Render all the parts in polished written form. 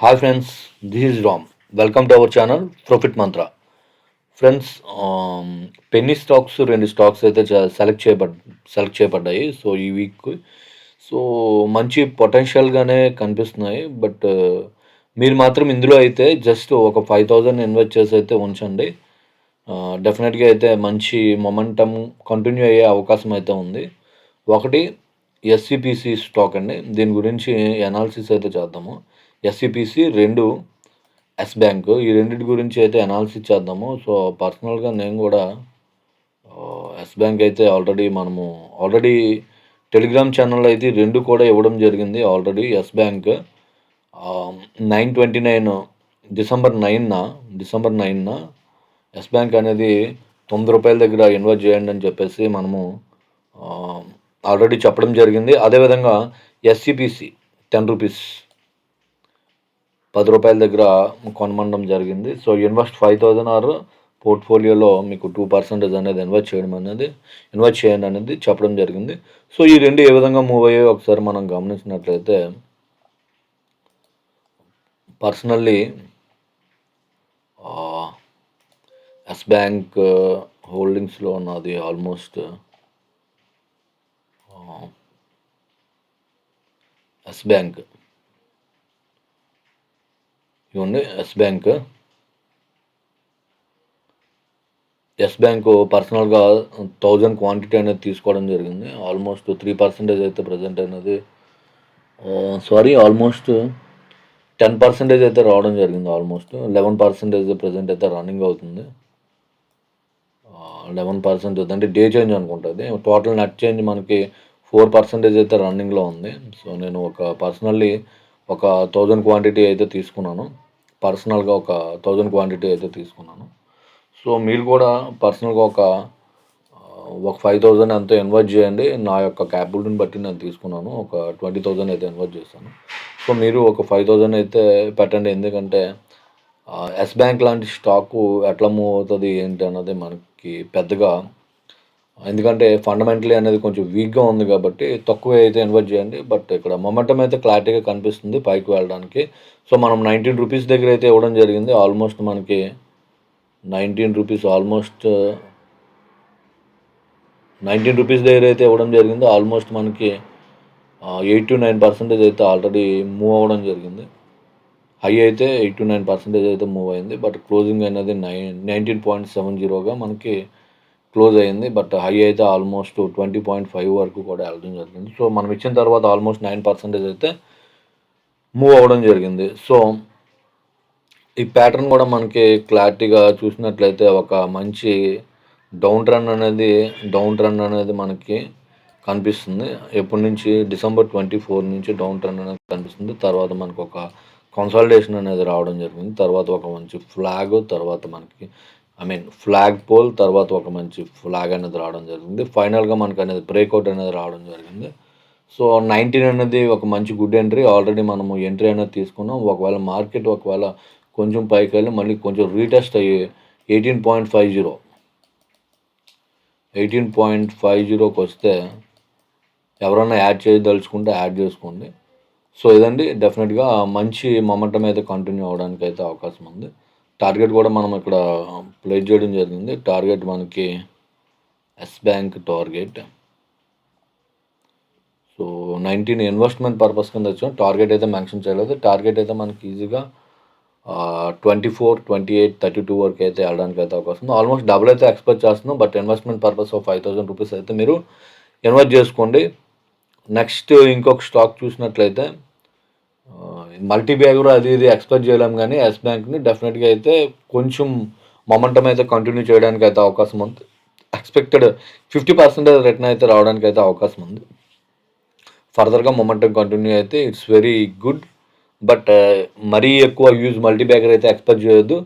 Hi friends, this is Ram. Welcome to our channel Profit Mantra. Friends Penney stocks రెండు stocks అయితే select చేయబడ్డాయి. So ఈ week so మంచి పొటెన్షియల్గానే కనిపిస్తున్నాయి. But మీరు మాత్రం ఇందులో అయితే జస్ట్ ఒక 5,000 ఇన్వెస్ట్ చేసి అయితే ఉంచండి. డెఫినెట్గా అయితే మంచి మొమెంటమ్ కంటిన్యూ అయ్యే అవకాశం అయితే ఉంది. ఒకటి ఎస్సిపిసి స్టాక్ అండి, దీని గురించి అనాలిసిస్ అయితే చేద్దాము. ఎస్సిపిసి, రెండు ఎస్ బ్యాంక్, ఈ రెండింటి గురించి అయితే అనాలిసిస్ చేద్దాము. సో పర్సనల్గా నేను కూడా ఎస్ బ్యాంక్ అయితే ఆల్రెడీ టెలిగ్రామ్ ఛానల్లో అయితే రెండు కూడా ఇవ్వడం జరిగింది. ఆల్రెడీ ఎస్ బ్యాంక్ 9/29 డిసెంబర్ 9న ఎస్ బ్యాంక్ అనేది ₹9 దగ్గర ఇన్వెస్ట్ చేయండి అని చెప్పేసి మనము ఆల్రెడీ చెప్పడం జరిగింది. అదేవిధంగా ఎస్సిపిసి ₹10 ₹10 దగ్గర కొనమనడం జరిగింది. సో ఇన్వెస్ట్ 5,000 ఆర్ పోర్ట్ఫోలియోలో మీకు 2% అనేది ఇన్వెస్ట్ చేయండి అనేది చెప్పడం జరిగింది. సో ఈ రెండు ఏ విధంగా మూవ్ అయ్యాయో ఒకసారి మనం గమనించినట్లయితే, పర్సనల్లీ ఎస్ బ్యాంక్ హోల్డింగ్స్లో ఉన్నది ఆల్మోస్ట్ ఎస్ బ్యాంక్ ఇవ్వండి. ఎస్ బ్యాంకు పర్సనల్గా 1000 క్వాంటిటీ అనేది తీసుకోవడం జరిగింది. ఆల్మోస్ట్ 3% అయితే ప్రజెంట్ అనేది ఆల్మోస్ట్ 10% అయితే రావడం జరిగింది. ఆల్మోస్ట్ 11% ప్రజెంట్ అయితే రన్నింగ్ అవుతుంది. 11% అంటే డే చేంజ్ అనుకుంటుంది. టోటల్ నెట్ చేంజ్ మనకి 4% అయితే రన్నింగ్లో ఉంది. సో నేను పర్సనల్లీ ఒక 1000 క్వాంటిటీ అయితే తీసుకున్నాను. పర్సనల్గా ఒక 1000 క్వాంటిటీ అయితే తీసుకున్నాను. సో మీరు కూడా పర్సనల్గా ఒక 5,000 ఎంతో ఇన్వెస్ట్ చేయండి. నా యొక్క క్యాపిటల్ని బట్టి నేను తీసుకున్నాను. ఒక 20,000 అయితే ఇన్వెస్ట్ చేశాను. సో మీరు ఒక 5,000 అయితే పెట్టండి. ఎందుకంటే ఎస్ బ్యాంక్ లాంటి స్టాకు ఎట్లా మూవ్ అవుతుంది ఏంటి అన్నది మనకి పెద్దగా, ఎందుకంటే ఫండమెంటలీ అనేది కొంచెం వీక్గా ఉంది కాబట్టి తక్కువ అయితే ఇన్వెస్ట్ చేయండి. బట్ ఇక్కడ మొమెంటం అయితే క్లారిటీగా కనిపిస్తుంది పైకి వెళ్ళడానికి. సో మనం ₹19 దగ్గర అయితే ఇవ్వడం జరిగింది. ఆల్మోస్ట్ మనకి ₹19 దగ్గర అయితే ఇవ్వడం జరిగింది. ఆల్మోస్ట్ మనకి 8 to 9% అయితే ఆల్రెడీ మూవ్ అవ్వడం జరిగింది. హై అయితే 8 to 9% అయితే మూవ్ అయింది. బట్ క్లోజింగ్ అనేది 19.70గా మనకి క్లోజ్ అయింది. బట్ హై అయితే ఆల్మోస్ట్ 20.5 వరకు కూడా వెళ్ళడం జరిగింది. సో మనం ఇచ్చిన తర్వాత ఆల్మోస్ట్ 9% అయితే మూవ్ అవ్వడం జరిగింది. సో ఈ ప్యాటర్న్ కూడా మనకి క్లారిటీగా చూసినట్లయితే ఒక మంచి డౌన్ ట్రెండ్ అనేది మనకి కనిపిస్తుంది. ఎప్పటి నుంచి December 24 నుంచి డౌన్ ట్రెండ్ అనేది కనిపిస్తుంది. తర్వాత మనకు ఒక కన్సాలిడేషన్ అనేది రావడం జరిగింది. తర్వాత ఒక మంచి ఫ్లాగ్ పోల్, తర్వాత ఒక మంచి ఫ్లాగ్ అనేది రావడం జరిగింది. ఫైనల్గా మనకు అనేది బ్రేక్అవుట్ అనేది రావడం జరిగింది. సో 19 అనేది ఒక మంచి గుడ్ ఎంట్రీ. ఆల్రెడీ మనము ఎంట్రీ అనేది తీసుకున్నాం. ఒకవేళ మార్కెట్ కొంచెం పైకి వెళ్ళి మళ్ళీ కొంచెం రీటెస్ట్ అయ్యి 18.50కి వస్తే ఎవరైనా యాడ్ చేయదలుచుకుంటే యాడ్ చేసుకోండి. సో ఇదండి, డెఫినెట్గా మంచి మొమెంటం అయితే కంటిన్యూ అవ్వడానికి అయితే అవకాశం ఉంది. టార్గెట్ కూడా మనం ఇక్కడ ప్లేస్ చేయడం జరిగింది. టార్గెట్ మనకి Yes Bank target. So 19 investment purpose కింద వచ్చాం. టార్గెట్ అయితే మెన్షన్ చేయలేదు. టార్గెట్ అయితే మనకి ఈజీగా 24, 28, 32 వరకు అయితే వెళ్ళడానికి అయితే అవకాశం ఉంది. ఆల్మోస్ట్ డబుల్ అయితే ఎక్స్పెక్ట్ చేస్తున్నాం. బట్ ఇన్వెస్ట్మెంట్ పర్పస్ ఆఫ్ ₹5,000 అయితే మీరు ఇన్వెస్ట్ చేసుకోండి. నెక్స్ట్ ఇంకొక స్టాక్ చూసినట్లయితే మల్టీ బ్యాగర్ అది ఇది ఎక్స్పెక్ట్ చేయలేం, కానీ ఎస్ బ్యాంక్ని డెఫినెట్గా అయితే కొంచెం మొమెంటం అయితే కంటిన్యూ చేయడానికి అయితే అవకాశం ఉంది. ఎక్స్పెక్టెడ్ 50% రిటర్న్ అయితే రావడానికి అయితే అవకాశం ఉంది. ఫర్దర్గా మొమెంటం కంటిన్యూ అయితే ఇట్స్ వెరీ గుడ్. బట్ మరీ ఎక్కువ మల్టీ బ్యాగర్ అయితే ఎక్స్పెక్ట్ చేయొద్దు.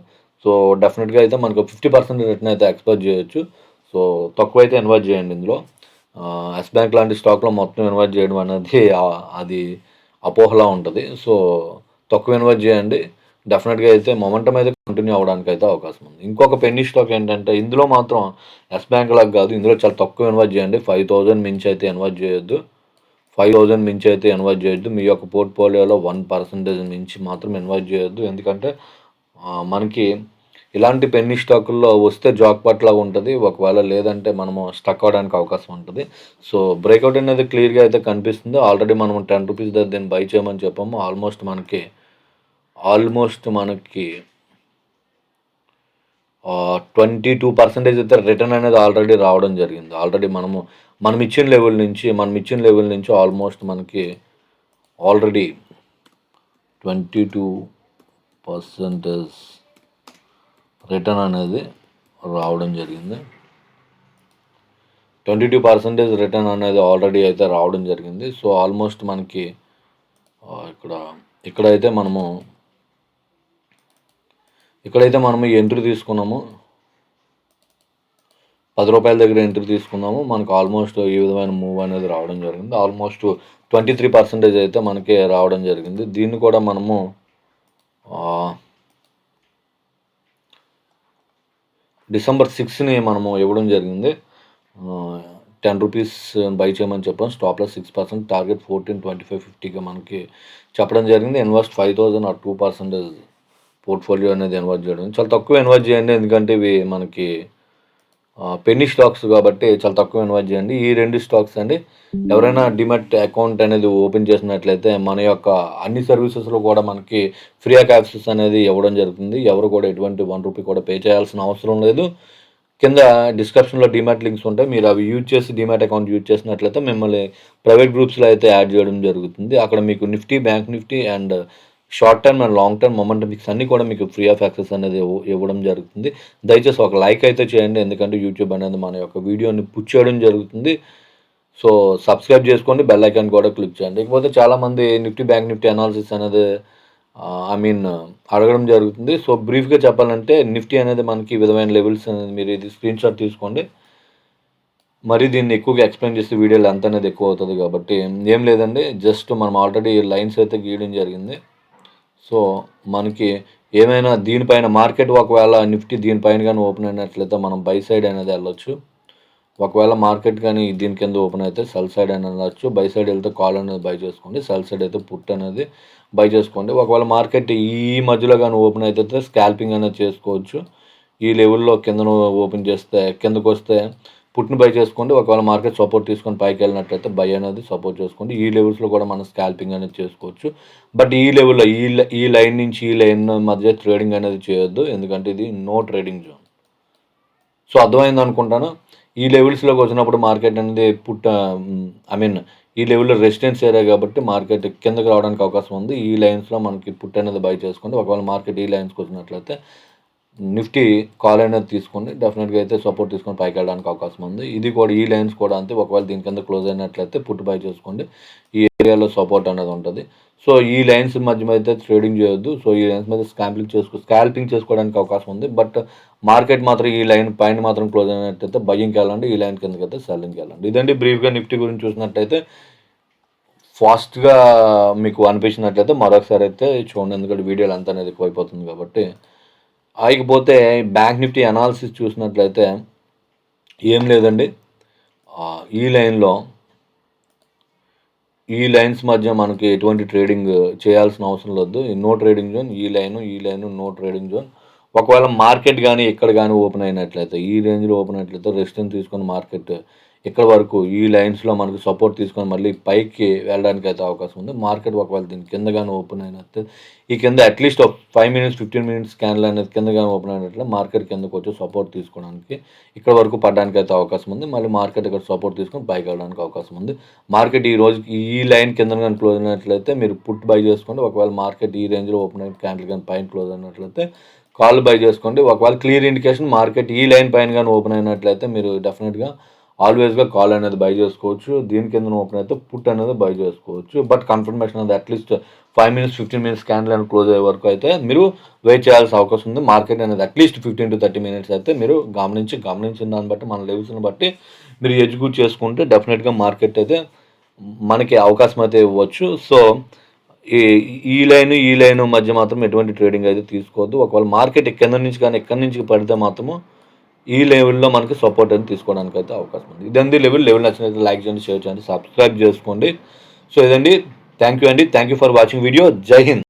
సో డెఫినెట్గా అయితే మనకు 50% రిటర్న్ అయితే ఎక్స్పెక్ట్ చేయొచ్చు. సో తక్కువ అయితే ఇన్వెస్ట్ చేయండి ఇందులో. ఎస్ బ్యాంక్ లాంటి స్టాక్లో మొత్తం ఇన్వెస్ట్ చేయడం అనేది అది అపోహలా ఉంటుంది. సో తక్కువ ఇన్వెస్ట్ చేయండి. డెఫినెట్గా అయితే మొమెంటం అయితే కంటిన్యూ అవ్వడానికి అయితే అవకాశం ఉంది. ఇంకొక పెన్నీ స్టాక్ ఏంటంటే, ఇందులో మాత్రం ఎస్ బ్యాంక్ లాగా కాదు, ఇందులో చాలా తక్కువ ఇన్వెస్ట్ చేయండి. 5,000 మించి అయితే ఇన్వెస్ట్ చేయొద్దు. 5,000 మించి అయితే ఇన్వెస్ట్ చేయొద్దు. మీ యొక్క పోర్ట్‌ఫోలియోలో 1% మించి మాత్రం ఇన్వెస్ట్ చేయొద్దు. ఎందుకంటే మనకి ఇలాంటి పెన్నీ స్టాకుల్లో వస్తే జాక్‌పాట్ లాగా ఉంటది. ఒకవేళ లేదంటే మనము స్టక్ అవ్వడానికి అవకాశం ఉంటది. సో, బ్రేక్‌ఔట్ అనేది క్లియర్‌గా అయితే కనిపిస్తుంది. ఆల్రెడీ మనం ₹10 దగ్గర దీన్ని బై చేయమని చెప్పాము. ఆల్మోస్ట్ మనకి 22% అయితే రిటర్న్ అనేది ఆల్రెడీ రావడం జరిగింది. ఆల్రెడీ మనం ఇచ్చిన లెవెల్ నుంచి ఆల్మోస్ట్ మనకి ఆల్రెడీ 22% రిటర్న్ అనేది రావడం జరిగింది. 22% రిటర్న్ అనేది ఆల్రెడీ అయితే రావడం జరిగింది. సో, ఆల్మోస్ట్ మనకి ఇక్కడైతే మనము ఎంట్రీ తీసుకున్నాము. ₹10 దగ్గర ఎంట్రీ తీసుకున్నాము. మనకు ఆల్మోస్ట్ ఈ విధమైన మూవ్ అనేది రావడం జరిగింది. ఆల్మోస్ట్ 23% అయితే మనకి రావడం జరిగింది. దీన్ని కూడా మనము డిసెంబర్ 6ని మనము ఇవ్వడం జరిగింది. ₹10 బై చేయమని చెప్పాం. స్టాప్ లాస్ 6%, టార్గెట్ 14, 25, 50గా మనకి చెప్పడం జరిగింది. ఇన్వెస్ట్ 5,000 ఆర్ 2% పోర్ట్ఫోలియో అనేది ఇన్వెస్ట్ చేయడం. చాలా తక్కువ ఇన్వెస్ట్ చేయండి. ఎందుకంటే ఇవి మనకి పెన్నీ స్టాక్స్ కాబట్టి చాలా తక్కువ ఇన్వెస్ట్ చేయండి. ఈ 2 స్టాక్స్ అండి. ఎవరైనా డిమాట్ అకౌంట్ అనేది ఓపెన్ చేసినట్లయితే మన యొక్క అన్ని సర్వీసెస్లో కూడా మనకి ఫ్రీ యాక్సెస్ అనేది ఇవ్వడం జరుగుతుంది. ఎవరు కూడా ఎటువంటి ₹1 కూడా పే చేయాల్సిన అవసరం లేదు. కింద డిస్క్రిప్షన్లో డిమాట్ లింక్స్ ఉంటాయి. మీరు అవి యూజ్ చేసి డిమాట్ అకౌంట్ యూజ్ చేసినట్లయితే మిమ్మల్ని ప్రైవేట్ గ్రూప్స్లో అయితే యాడ్ చేయడం జరుగుతుంది. అక్కడ మీకు Nifty, bank Nifty and short term and long term momentum picks అన్నీ కూడా మీకు ఫ్రీ ఆఫ్ యాక్సెస్ అనేది ఇవ్వడం జరుగుతుంది. దయచేసి ఒక లైక్ అయితే చేయండి. ఎందుకంటే యూట్యూబ్ అనేది మన యొక్క వీడియోని పుష్ చేయడం జరుగుతుంది. సో, సబ్స్క్రైబ్ చేసుకోండి. బెల్ ఐకాన్ కూడా క్లిక్ చేయండి. ఇకపోతే చాలామంది నిఫ్టీ, బ్యాంక్ నిఫ్టీ అనాలిసిస్ అనేది అడగడం జరుగుతుంది. సో, బ్రీఫ్గా చెప్పాలంటే నిఫ్టీ అనేది మనకి ఈ విధమైన లెవెల్స్ అనేది మీరు ఇది స్క్రీన్ షాట్ తీసుకోండి. మరి దీన్ని ఎక్కువగా ఎక్స్ప్లెయిన్ చేస్తే వీడియో లెంత్ అనేది ఎక్కువ అవుతుంది కాబట్టి ఏం లేదండి. జస్ట్ మనం ఆల్రెడీ లైన్స్ అయితే గీయడం జరిగింది. సో, మనకి ఏమైనా దీనిపైన మార్కెట్ ఒకవేళ నిఫ్టీ దీనిపైన కానీ ఓపెన్ అయినట్లయితే మనం బై సైడ్ అనేది వెళ్ళొచ్చు. ఒకవేళ మార్కెట్ కానీ దీని కింద ఓపెన్ అయితే సెల్ సైడ్ అని వెళ్ళొచ్చు. బై సైడ్ వెళ్తే కాల్ అనేది బై చేసుకోండి. సెల్ సైడ్ అయితే పుట్ అనేది బై చేసుకోండి. ఒకవేళ మార్కెట్ ఈ మధ్యలో కానీ ఓపెన్ అయితే స్కాల్పింగ్ అనేది చేసుకోవచ్చు. ఈ లెవెల్లో కిందను ఓపెన్ చేస్తే కిందకు వస్తే పుట్ని బై చేసుకోండి. ఒకవేళ మార్కెట్ సపోర్ట్ తీసుకొని పైకి వెళ్ళినట్లయితే బై అనేది సపోర్ట్ చేసుకోండి. ఈ లెవెల్స్లో కూడా మనం స్కాల్పింగ్ అనేది చేసుకోవచ్చు. బట్ ఈ లెవెల్లో ఈ లైన్ నుంచి ఈ లైన్ మధ్య ట్రేడింగ్ అనేది చేయొద్దు. ఎందుకంటే ఇది నో ట్రేడింగ్ జోన్. సో, అర్థమైంది అనుకుంటాను. ఈ లెవెల్స్లోకి వచ్చినప్పుడు మార్కెట్ అనేది ఈ లెవెల్లో రెసిస్టెన్స్ ఏరియా కాబట్టి మార్కెట్ కిందకి రావడానికి అవకాశం ఉంది. ఈ లైన్స్లో మనకి పుట్ అనేది బై చేసుకోండి. ఒకవేళ మార్కెట్ ఈ లైన్స్కి వచ్చినట్లయితే నిఫ్టీ కాల్ అనేది తీసుకోండి. డెఫినెట్గా అయితే సపోర్ట్ తీసుకొని పైకి వెళ్ళడానికి అవకాశం ఉంది. ఇది కూడా ఈ లైన్స్ కూడా అంతే. ఒకవేళ దీని కింద క్లోజ్ అయినట్లయితే పుట్ బై చేసుకోండి. ఈ ఏరియాలో సపోర్ట్ అనేది ఉంటుంది. సో, ఈ లైన్స్ మధ్య అయితే ట్రేడింగ్ చేయొద్దు. సో, ఈ లైన్స్ మీద స్కాల్పింగ్ చేసుకోవడానికి అవకాశం ఉంది. బట్ మార్కెట్ మాత్రం ఈ లైన్ పైన మాత్రం క్లోజ్ అయినట్లయితే బయ్యింగ్కి వెళ్ళండి. ఈ లైన్ కిందకి అయితే సెల్లింగ్కి వెళ్ళండి. ఇదండి బ్రీఫ్గా నిఫ్టీ గురించి చూసినట్టయితే ఫాస్ట్గా మీకు అనిపించినట్లయితే మరొకసారి అయితే చూడండి. ఎందుకంటే వీడియోలు అంతా అనేది ఎక్కువైపోతుంది కాబట్టి. ఇకపోతే బ్యాంక్ నిఫ్టీ అనాలిసిస్ చూసినట్లయితే ఏం లేదండి. ఈ లైన్స్ మధ్య మనకి ఎటువంటి ట్రేడింగ్ చేయాల్సిన అవసరం లేదు. No trading zone. ఈ లైను నో ట్రేడింగ్ జోన్. ఒకవేళ మార్కెట్ కానీ ఇక్కడ కానీ ఓపెన్ అయినట్లయితే ఈ రేంజ్లో ఓపెన్ అయినట్లయితే రెసిస్టెన్స్ తీసుకొని మార్కెట్ ఇక్కడ వరకు ఈ లైన్స్లో మనకు సపోర్ట్ తీసుకొని మళ్ళీ పైకి వెళ్ళడానికి అయితే అవకాశం ఉంది. మార్కెట్ ఒకవేళ దీని కింద కానీ ఓపెన్ అయినట్లయితే ఈ కింద అట్లీస్ట్ 5 మినిట్స్ 15 మినిట్స్ స్కాన్లు అనేది కింద కానీ ఓపెన్ అయినట్లయితే మార్కెట్ కిందకు వచ్చి సపోర్ట్ తీసుకోవడానికి ఇక్కడ వరకు పడడానికి అయితే అవకాశం ఉంది. మళ్ళీ మార్కెట్ ఇక్కడ సపోర్ట్ తీసుకొని పైకి వెళ్ళడానికి అవకాశం ఉంది. మార్కెట్ ఈ రోజుకి ఈ లైన్ కింద కానీ క్లోజ్ అయినట్లయితే మీరు పుట్ బై చేసుకోండి. ఒకవేళ మార్కెట్ ఈ రేంజ్లో ఓపెన్ అయిన క్యాండిల్ కానీ పైన క్లోజ్ అయినట్లయితే కాల్ బై చేసుకోండి. ఒకవేళ క్లియర్ ఇండికేషన్ మార్కెట్ ఈ లైన్ పైన కానీ ఓపెన్ అయినట్లయితే మీరు డెఫినెట్గా ఆల్వేస్గా కాల్ అనేది బై చేసుకోవచ్చు. దీని కింద ఓపెన్ అయితే పుట్ అనేది బై చేసుకోవచ్చు. బట్ కన్ఫర్మేషన్ అనేది అట్లీస్ట్ 5 మినిట్స్ 15 మినిట్స్ క్యాండిల్ అనేది క్లోజ్ అయ్యే వరకు అయితే మీరు వెయిట్ చేయాల్సిన అవకాశం ఉంది. మార్కెట్ అనేది అట్లీస్ట్ 15 to 30 మినిట్స్ అయితే మీరు గమనించిన దాన్ని బట్టి మన లెవెల్స్ని బట్టి మీరు ఎగ్జిక్యూట్ చేసుకుంటే డెఫినెట్గా మార్కెట్ అయితే మనకి అవకాశం అయితే ఇవ్వచ్చు. సో, ఈ లైన్ మధ్య మాత్రం ఎటువంటి ట్రేడింగ్ అయితే తీసుకోవద్దు. ఒకవేళ మార్కెట్ ఎక్కడి నుంచి పడితే మాత్రము ఈ లెవెల్లో మనకి సపోర్ట్ అనేది తీసుకోవడానికి అయితే అవకాశం ఉంది. ఇదండి లెవెల్ నచ్చినట్లయితే లైక్ చేయండి, షేర్ చేయండి, సబ్స్క్రైబ్ చేసుకోండి. సో ఇదండి. థ్యాంక్ యూ అండి. Thank you for watching video. జై హింద్.